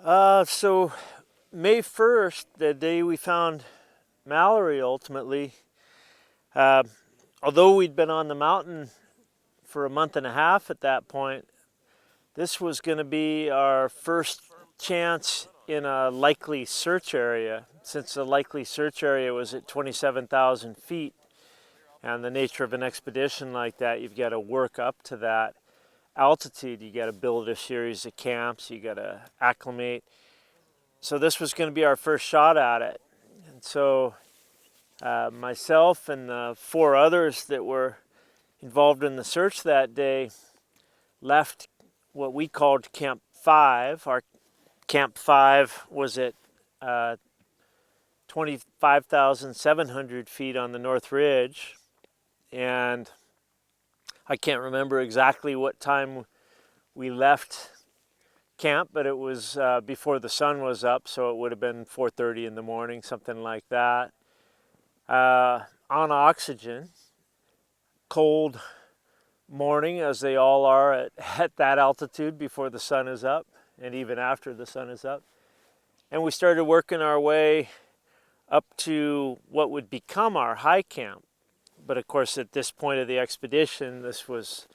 So May 1st, the day we found Mallory ultimately, uh, although we'd been on the mountain for a month and a half at that point, this was going to be our first chance in a likely search area, since the likely search area was at 27,000 feet. And the nature of an expedition like that, you've got to work up to that altitude. You got to build a series of camps, you got to acclimate. So this was going to be our first shot at it. And so myself and the 4 others that were involved in the search that day left what we called Camp 5. Our Camp 5 was at 25,700 feet on the North Ridge. And I can't remember exactly what time we left camp, but it was before the sun was up, so it would have been 4:30 in the morning, something like that. On oxygen, cold morning, as they all are at that altitude before the sun is up, and even after the sun is up. And we started working our way up to what would become our high camp. But of course, at this point of the expedition, this was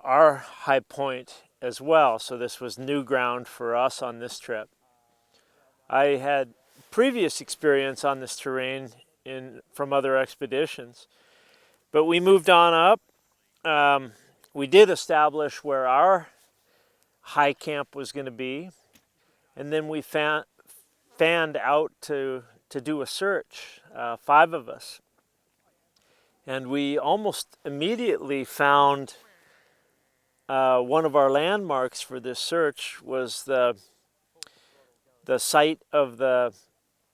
our high point as well. So this was new ground for us on this trip. I had previous experience on this terrain from other expeditions, but we moved on up. We did establish where our high camp was going to be, and then we fanned out to do a search, 5 of us. And we almost immediately found one of our landmarks for this search was the site of the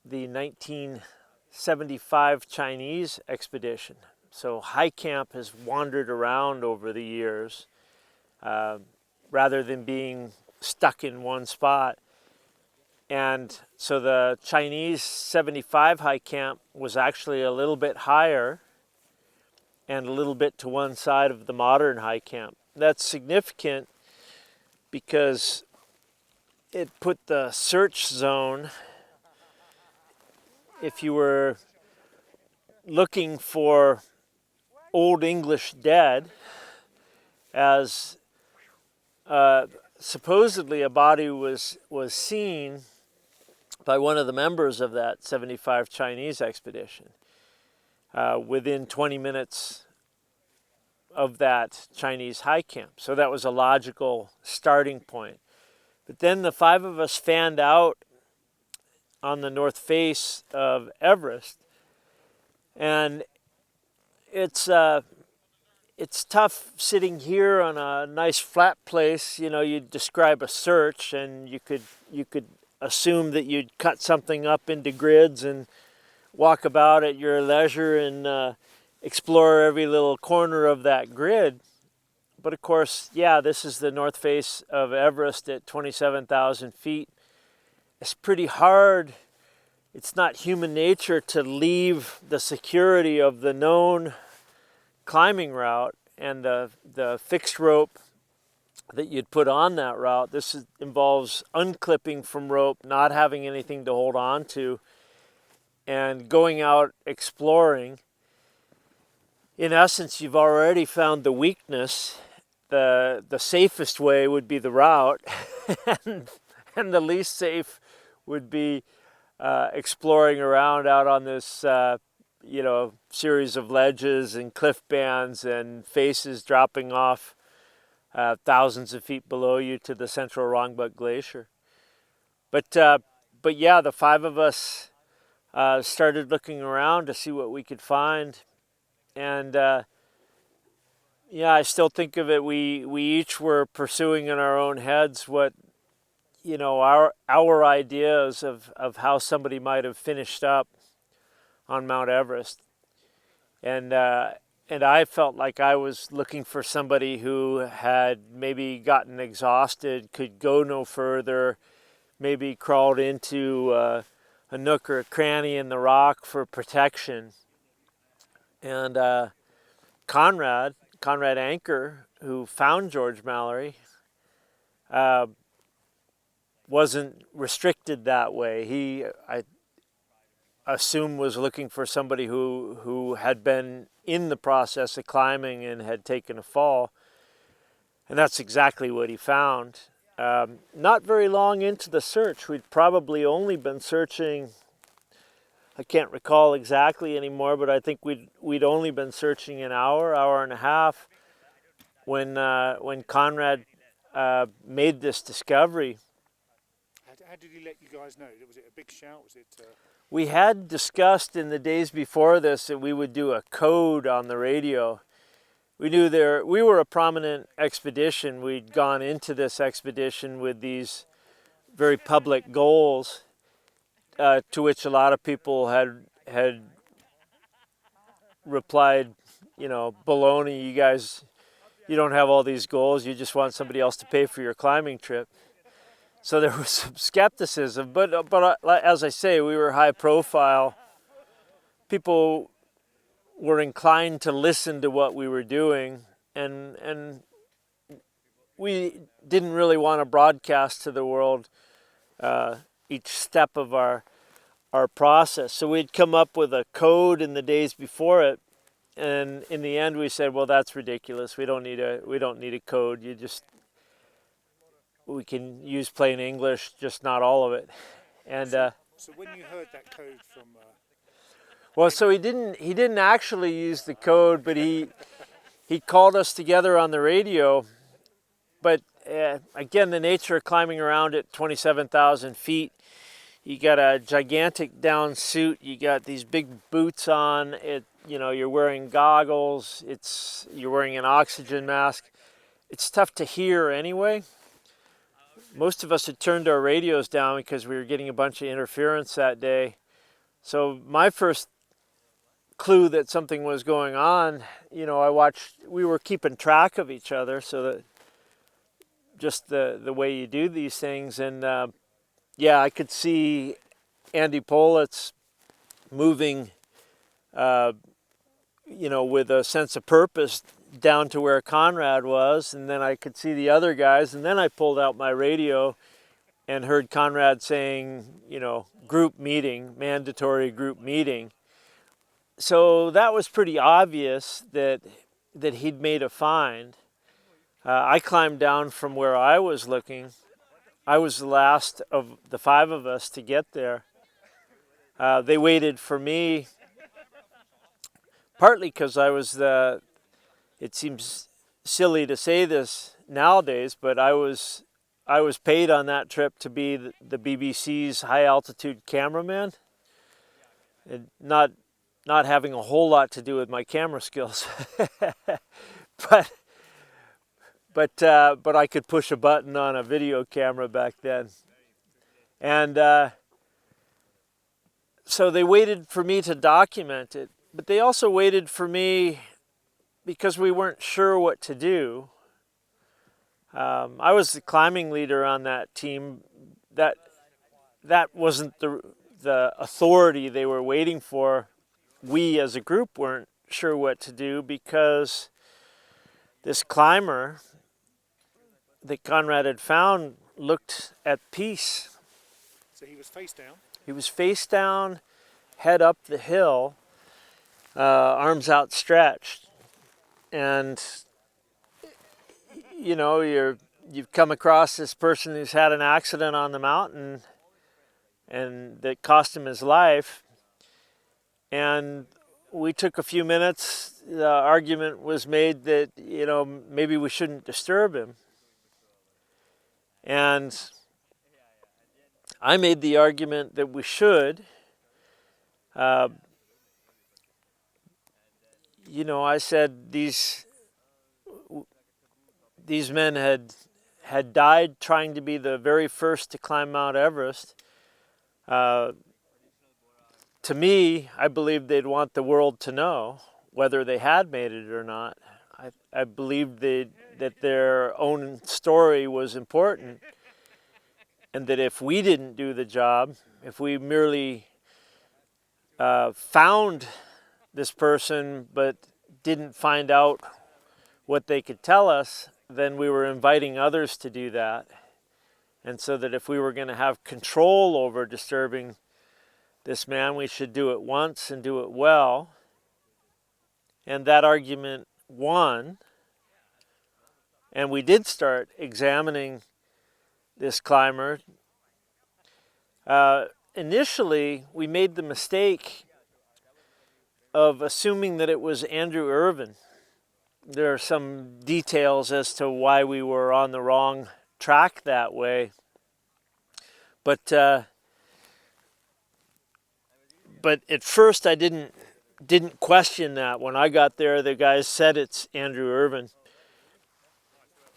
1975 Chinese expedition. So high camp has wandered around over the years rather than being stuck in one spot. And so the Chinese 75 high camp was actually a little bit higher and a little bit to one side of the modern high camp. That's significant because it put the search zone, if you were looking for Old English dead, as supposedly a body was seen by one of the members of that 75 Chinese expedition within 20 minutes of that Chinese high camp. So that was a logical starting point. But then the 5 of us fanned out on the north face of Everest, and it's tough sitting here on a nice flat place. You know, you'd describe a search, and you could assume that you'd cut something up into grids and walk about at your leisure and explore every little corner of that grid. But of course, yeah, this is the north face of Everest at 27,000 feet. It's pretty hard. It's not human nature to leave the security of the known climbing route and the fixed rope that you'd put on that route. This involves unclipping from rope, not having anything to hold on to, and going out exploring. In essence, you've already found the weakness. The safest way would be the route, and the least safe would be exploring around out on this series of ledges and cliff bands and faces dropping off thousands of feet below you to the central Rongbuk Glacier. But yeah, the 5 of us started looking around to see what we could find. And I still think of it, we each were pursuing in our own heads what, our ideas of how somebody might have finished up on Mount Everest. And I felt like I was looking for somebody who had maybe gotten exhausted, could go no further, maybe crawled into a nook or a cranny in the rock for protection. And Conrad Anker, who found George Mallory, wasn't restricted that way. He, I assume, was looking for somebody who had been in the process of climbing and had taken a fall. And that's exactly what he found. Not very long into the search, we'd probably only been searching, I can't recall exactly anymore, but I think we'd only been searching an hour and a half when Conrad made this discovery. How did he let you guys know? Was it a big shout? Was it? We had discussed in the days before this that we would do a code on the radio. We knew we were a prominent expedition. We'd gone into this expedition with these very public goals, to which a lot of people had replied, baloney, you guys, you don't have all these goals, you just want somebody else to pay for your climbing trip. So there was some skepticism, but as I say, we were high profile. People were inclined to listen to what we were doing, and we didn't really want to broadcast to the world each step of our process. So we'd come up with a code in the days before it, and in the end we said, well, that's ridiculous. We don't need a code. We can use plain English, just not all of it. And so when you heard that code from well, so he didn't actually use the code, but he called us together on the radio. But again, the nature of climbing around at 27,000 feet, you got a gigantic down suit, you got these big boots on, you're wearing goggles, you're wearing an oxygen mask. It's tough to hear anyway. Most of us had turned our radios down because we were getting a bunch of interference that day. So my first clue that something was going on, we were keeping track of each other, so that just the way you do these things. And I could see Andy Politz moving, with a sense of purpose down to where Conrad was, and then I could see the other guys, and then I pulled out my radio and heard Conrad saying, group meeting, mandatory group meeting. So that was pretty obvious that he'd made a find. I climbed down from where I was looking. I was the last of the 5 of us to get there. They waited for me, partly because I was it seems silly to say this nowadays, but I was paid on that trip to be the BBC's high altitude cameraman, and not having a whole lot to do with my camera skills, but I could push a button on a video camera back then, and so they waited for me to document it, but they also waited for me because we weren't sure what to do. I was the climbing leader on that team. That wasn't the authority they were waiting for. We as a group weren't sure what to do because this climber that Conrad had found looked at peace. So he was face down? He was face down, head up the hill, arms outstretched. And, you've come across this person who's had an accident on the mountain and that cost him his life. And we took a few minutes. The argument was made that, maybe we shouldn't disturb him. And I made the argument that we should. I said these men had died trying to be the very first to climb Mount Everest. To me, I believed they'd want the world to know whether they had made it or not. I believed that their own story was important, and that if we didn't do the job, if we merely found this person but didn't find out what they could tell us, then we were inviting others to do that. And so that if we were going to have control over disturbing this man, we should do it once and do it well. And that argument won. And we did start examining this climber. Initially, we made the mistake of assuming that it was Andrew Irvin. There are some details as to why we were on the wrong track that way. But at first I didn't question that. When I got there, the guys said it's Andrew Irvin.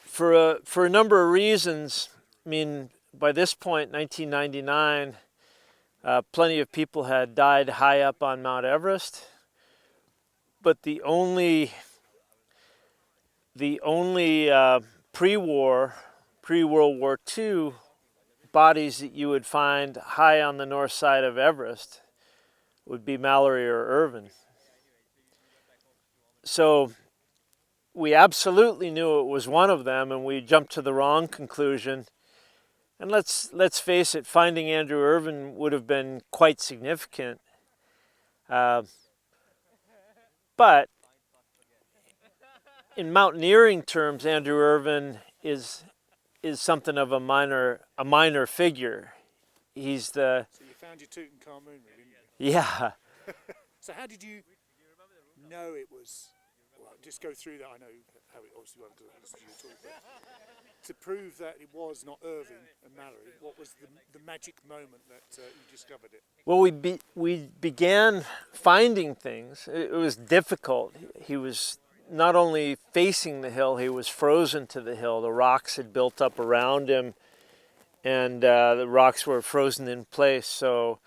For a number of reasons. I mean, by this point, 1999, plenty of people had died high up on Mount Everest. But the only pre-World War II bodies that you would find high on the north side of Everest would be Mallory or Irvin. So we absolutely knew it was one of them, and we jumped to the wrong conclusion. And let's face it, finding Andrew Irvin would have been quite significant. But in mountaineering terms, Andrew Irvin is something of a minor figure. He's the... So you found your Tutankhamun, really, didn't you? Yeah. So how did you know it was... Well, just go through that. I know how it obviously won't, because I listened to you talk, but to prove that it was not Irving and Mallory, what was the magic moment that you discovered it? Well, we began finding things. It was difficult. He was not only facing the hill, he was frozen to the hill. The rocks had built up around him, and the rocks were frozen in place. So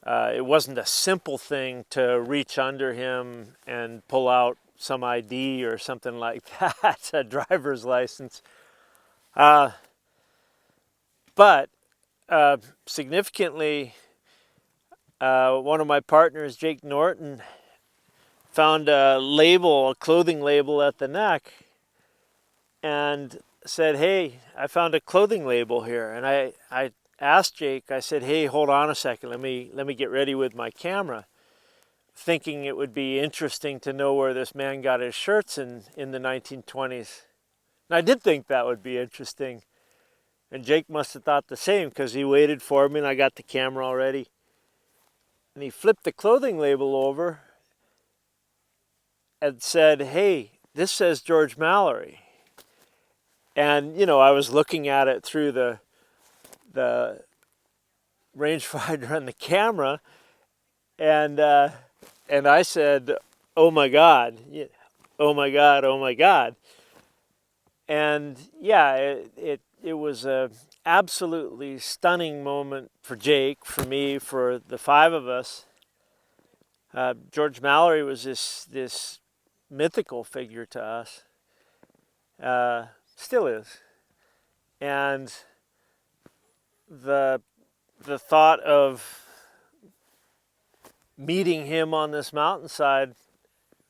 it wasn't a simple thing to reach under him and pull out some ID or something like that, a driver's license. But significantly, one of my partners, Jake Norton, found a clothing label at the neck, and said, "Hey, I found a clothing label here." And I asked Jake, I said, "Hey, hold on a second, let me get ready with my camera," thinking it would be interesting to know where this man got his shirts in the 1920s. And I did think that would be interesting. And Jake must have thought the same, because he waited for me and I got the camera already. And he flipped the clothing label over and said, "Hey, this says George Mallory." And, you know, I was looking at it through the rangefinder and the camera, and I said, "Oh my God, oh my God, oh my God." And yeah, it was a absolutely stunning moment for Jake, for me, for the five of us. George Mallory was this mythical figure to us, still is, and the thought of meeting him on this mountainside,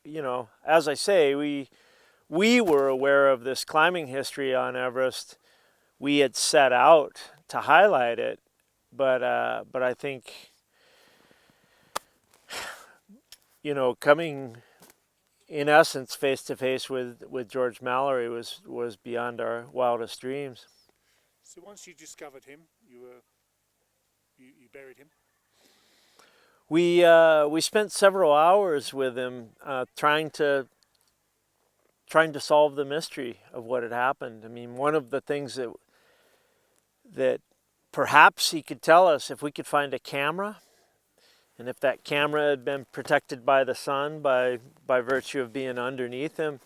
you know, as I say, we were aware of this climbing history on Everest. We had set out to highlight it, but I think, you know, coming in essence face to face with George Mallory was beyond our wildest dreams. So once you discovered him, you buried him? We spent several hours with him, trying to solve the mystery of what had happened. I mean, one of the things that perhaps he could tell us, if we could find a camera, and if that camera had been protected by the sun by virtue of being underneath him,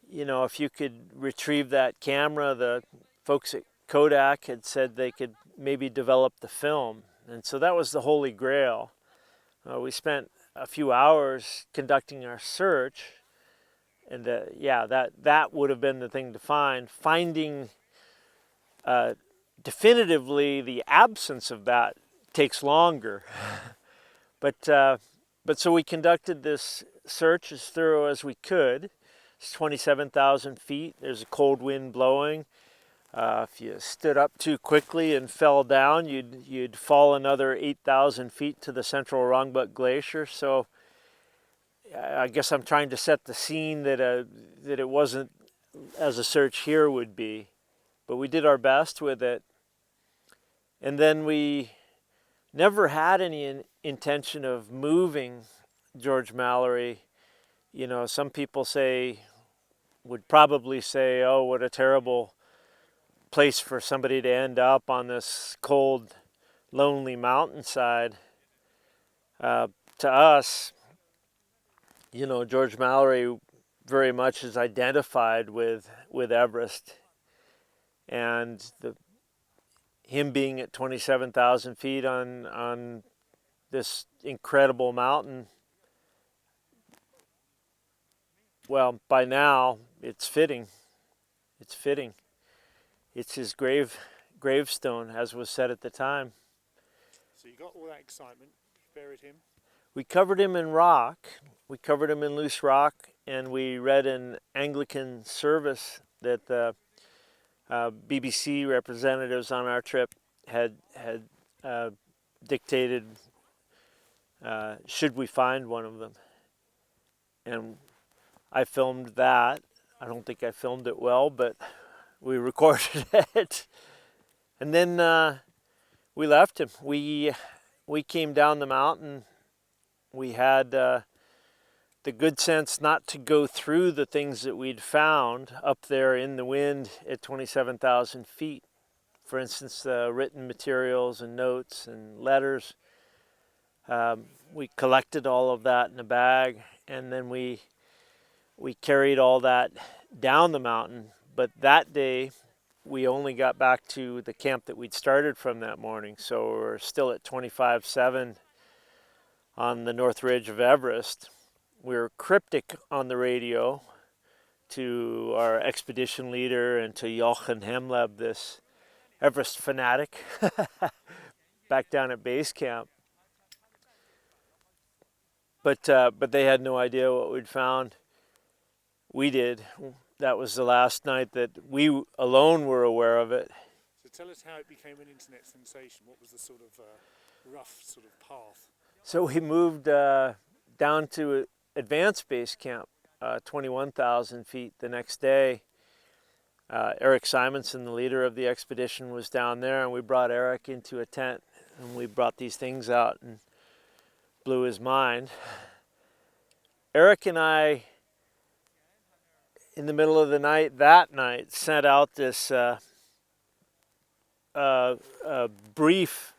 you know, if you could retrieve that camera, the folks at Kodak had said they could maybe develop the film. And so that was the holy grail. We spent a few hours conducting our search, and yeah, that would have been the thing to find. Finding definitively the absence of that takes longer. But so we conducted this search as thorough as we could. It's 27,000 feet. There's a cold wind blowing. If you stood up too quickly and fell down, you'd fall another 8,000 feet to the central Rongbuk Glacier. So I guess I'm trying to set the scene that it wasn't as a search here would be, but we did our best with it. And then we never had any intention of moving George Mallory. You know, some people would probably say, oh, what a terrible place for somebody to end up on this cold, lonely mountainside. To us, you know, George Mallory very much is identified with Everest, and him being at 27,000 feet on this incredible mountain. Well, by now it's fitting. It's fitting. It's his gravestone, as was said at the time. So you got all that excitement, buried him. We covered him in rock. We covered him in loose rock, and we read an Anglican service that the BBC representatives on our trip had dictated. Should we find one of them? And I filmed that. I don't think I filmed it well, but we recorded it. And then we left him. We came down the mountain. We had the good sense not to go through the things that we'd found up there in the wind at 27,000 feet. For instance, written materials and notes and letters. We collected all of that in a bag, and then we carried all that down the mountain. But that day, we only got back to the camp that we'd started from that morning. So we're still at 25,700 on the north ridge of Everest. We were cryptic on the radio to our expedition leader and to Jochen Hemleb, this Everest fanatic, back down at base camp. But they had no idea what we'd found. We did. That was the last night that we alone were aware of it. So tell us how it became an internet sensation. What was the sort of rough sort of path? So we moved down to advanced base camp, 21,000 feet the next day. Eric Simonson, the leader of the expedition, was down there, and we brought Eric into a tent, and we brought these things out and blew his mind. Eric and I, in the middle of the night, that night, sent out this brief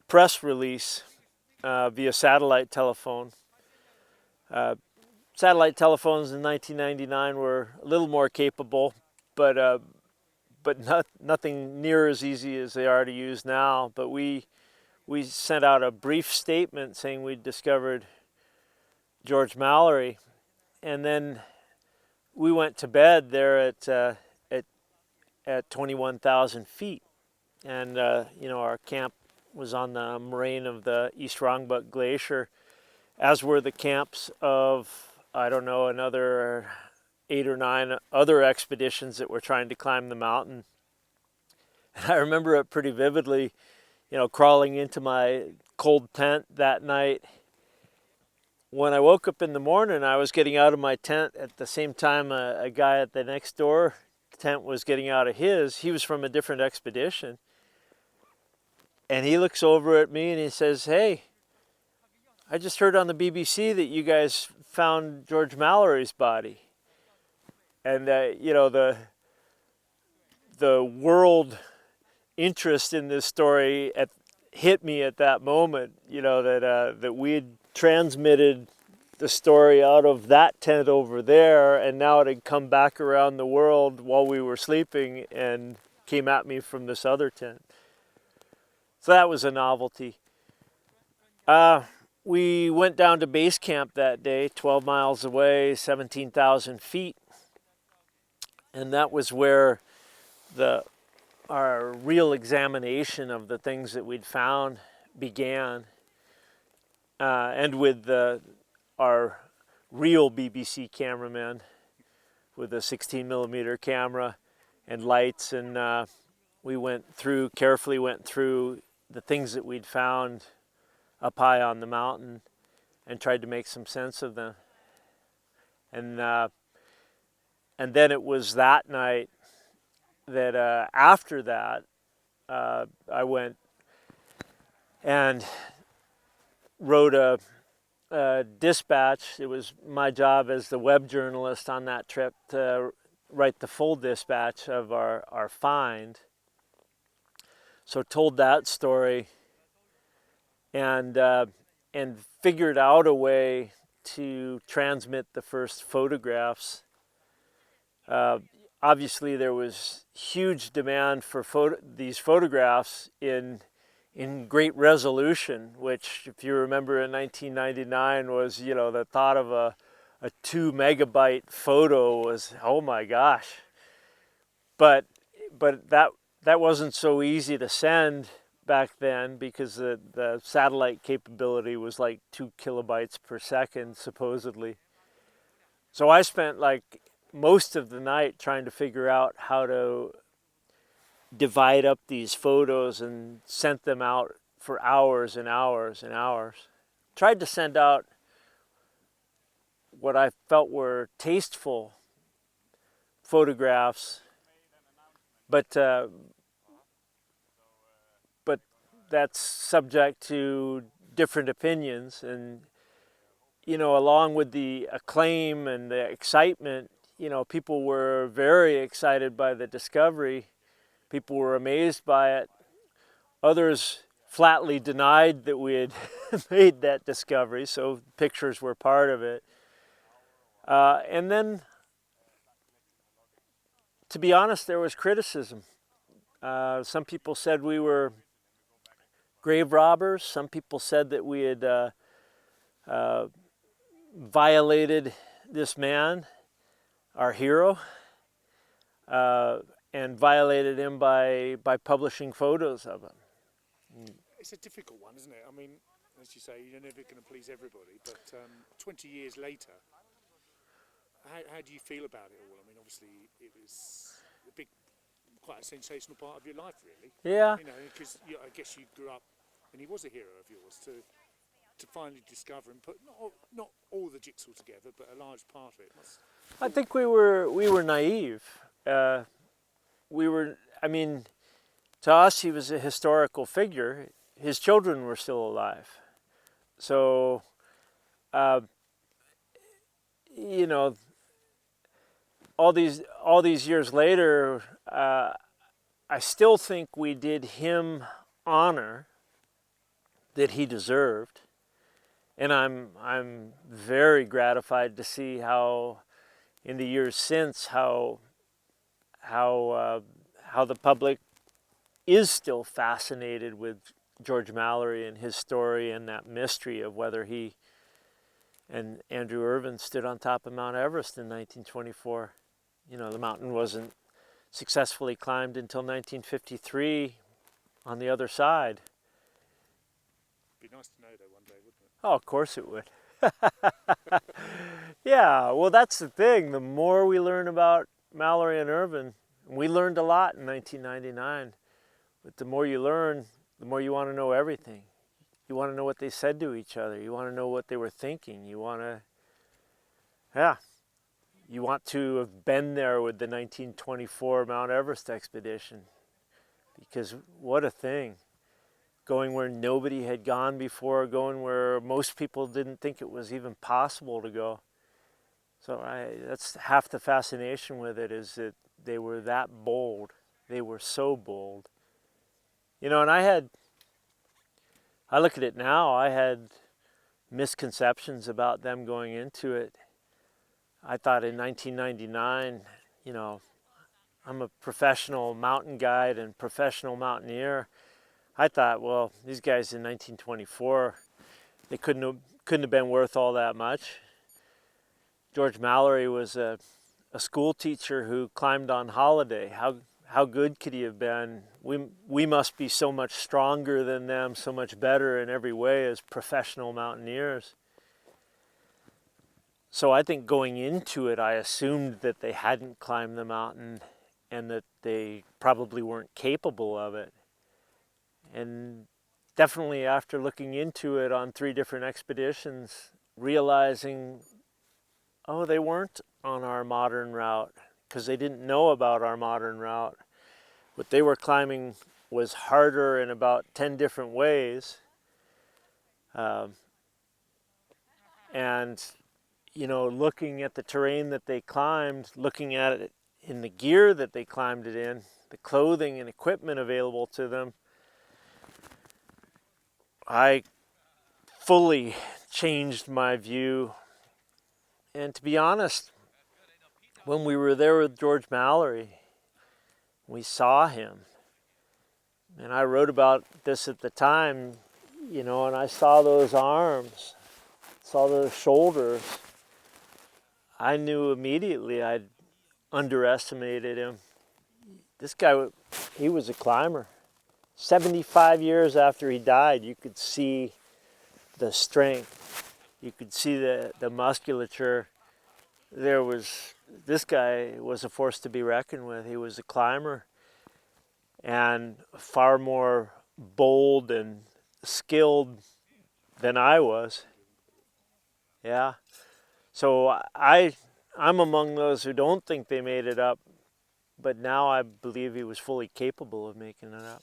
press release via satellite telephone. Satellite telephones in 1999 were a little more capable, but nothing near as easy as they are to use now. But we sent out a brief statement saying we'd discovered George Mallory, and then we went to bed there at 21,000 feet, and you know, our camp was on the moraine of the East Rongbuk Glacier, as were the camps of, I don't know, another 8 or 9 other expeditions that were trying to climb the mountain. And I remember it pretty vividly, you know, crawling into my cold tent that night. When I woke up in the morning, I was getting out of my tent at the same time a guy at the next door tent was getting out of his. He was from a different expedition. And he looks over at me and he says, "Hey, I just heard on the BBC that you guys found George Mallory's body." And you know, the world interest in this story hit me at that moment. You know, that we had transmitted the story out of that tent over there, and now it had come back around the world while we were sleeping and came at me from this other tent. So that was a novelty. We went down to base camp that day, 12 miles away, 17,000 feet. And that was where our real examination of the things that we'd found began. And with our real BBC cameraman with a 16 millimeter camera and lights, and we carefully went through the things that we'd found up high on the mountain and tried to make some sense of them. And then it was that night that after that, I went and wrote a dispatch. It was my job as the web journalist on that trip to write the full dispatch of our find. So told that story and figured out a way to transmit the first photographs. Obviously, there was huge demand for these photographs in great resolution, which, if you remember, in 1999 was, the thought of a 2 megabyte photo was, oh my gosh. But that wasn't so easy to send back then, because the satellite capability was like 2 kilobytes per second, supposedly. So I spent like most of the night trying to figure out how to divide up these photos and sent them out for hours and hours and hours. Tried to send out what I felt were tasteful photographs, but that's subject to different opinions. And along with the acclaim and the excitement, people were very excited by the discovery. People were amazed by it. Others flatly denied that we had made that discovery, so pictures were part of it. And then, to be honest, there was criticism. Some people said we were grave robbers. Some people said that we had violated this man, our hero, and violated him by publishing photos of him. It's a difficult one, isn't it? I mean, as you say, you're never going to please everybody, but 20 years later, how do you feel about it all? I mean, obviously, it was quite a sensational part of your life, really. Yeah. Because I guess you grew up, and he was a hero of yours, to finally discover and put not all the jigsaw together, but a large part of it. I think we were naive. To us, he was a historical figure. His children were still alive. So, all these years later, I still think we did him honor that he deserved. And I'm very gratified to see how, in the years since, how the public is still fascinated with George Mallory and his story and that mystery of whether he and Andrew Irvin stood on top of Mount Everest in 1924. The mountain wasn't successfully climbed until 1953 on the other side. Be nice to know that one day, wouldn't it? Oh, of course it would. Yeah, well, that's the thing. The more we learn about Mallory and Irvin, we learned a lot in 1999, but the more you learn, the more you want to know everything. You want to know what they said to each other. You want to know what they were thinking. You want to have been there with the 1924 Mount Everest expedition, because what a thing. Going where nobody had gone before, going where most people didn't think it was even possible to go. So that's half the fascination with it, is that they were that bold. They were so bold. And I look at it now, I had misconceptions about them going into it. I thought in 1999, I'm a professional mountain guide and professional mountaineer. I thought, well, these guys in 1924, they couldn't have been worth all that much. George Mallory was a school teacher who climbed on holiday. How good could he have been? We must be so much stronger than them, so much better in every way as professional mountaineers. So I think going into it, I assumed that they hadn't climbed the mountain and that they probably weren't capable of it. And definitely after looking into it on 3 different expeditions, realizing, oh, they weren't on our modern route because they didn't know about our modern route. What they were climbing was harder in about 10 different ways. And, you know, looking at the terrain that they climbed, looking at it in the gear that they climbed it in, the clothing and equipment available to them, I fully changed my view. And to be honest, when we were there with George Mallory, we saw him. And I wrote about this at the time, you know, and I saw those arms, saw those shoulders. I knew immediately I'd underestimated him. This guy, he was a climber. 75 years after he died, you could see the strength. You could see the musculature. This guy was a force to be reckoned with. He was a climber and far more bold and skilled than I was. Yeah. So I'm among those who don't think they made it up, but now I believe he was fully capable of making it up.